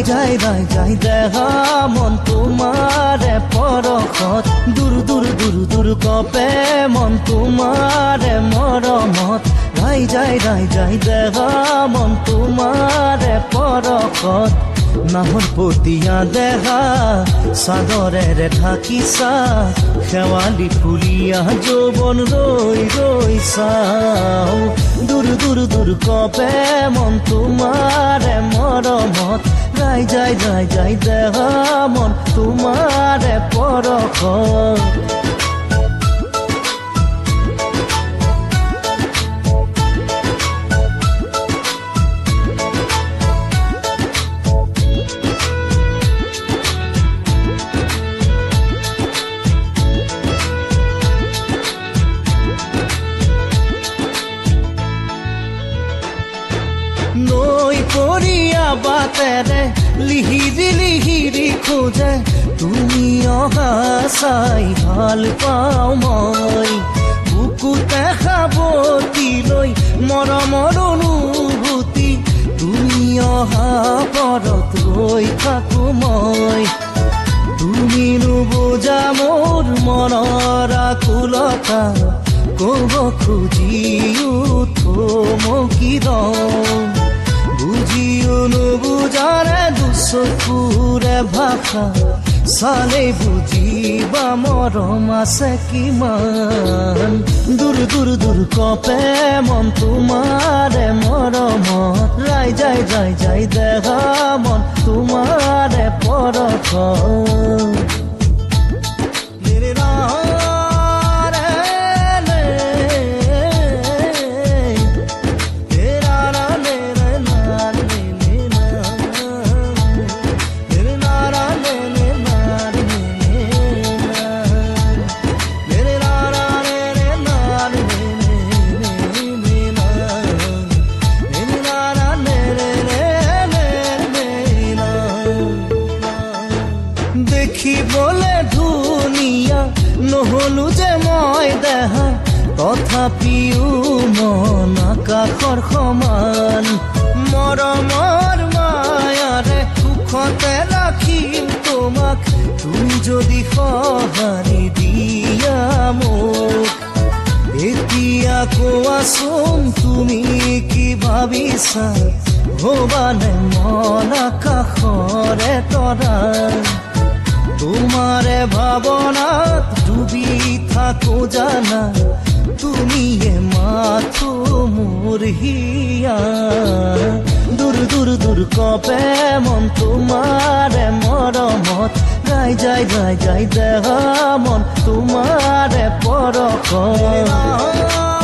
যাই দেহা মন তোমাৰে পৰশত দূৰ দূৰ দূৰ দূৰ কপে মন তোমাৰে মৰমত যাই দেহা মন তোমাৰে পৰশত নাহৰ পতিয়া দেহা চাদৰেৰে ঢাকিছা শেৱালি ফুলিয়া যৌৱন ৰৈ চাও দূৰ দূৰ দূৰ কপে মন তোমাৰে মৰমত যাই দেহা মন তোমাৰে পৰশত নৈ পৰিয়া বাটেৰে লিহিৰি খোজে তুমি অহা চাই ভাল পাওঁ মই বুকুতে সাৱটি লৈ মৰমৰ অনুভূতি তুমি অহা পৰত ৰৈ থাকো মই তুমি নুবুজা মোৰ মনৰ আকুলতা ক'ব খুজিও থমকি ৰওঁ বুজিও নুবুজাৰে দুচকুৰে ভাষা চালে বুজিবা মৰম আছে কিমান দূৰ দূৰ দূৰ কপে মন তোমাৰে মৰমত যাই দেহা মন তোমাৰে পৰশত দেখিবলে ধুনীয়া নহলো যে মই দেহা তথাপিও মন আকাশৰ সমান মৰমৰ মায়াৰে সুখতে ৰাখিম তোমাক তুমি যদি সঁহাৰি দিয়া মোক এতিয়া কোৱাচোন তুমি কি ভাবিছা হবানে মন আকাশৰে তৰা তোমাৰে ভাৱনাত ডুবি থাকো জানা তুমিয়ে মাথো মোৰ হিয়া দূৰ দূৰ দূৰ কপে মন তোমাৰে মৰমত যাই দেহা মন তোমাৰে পৰশত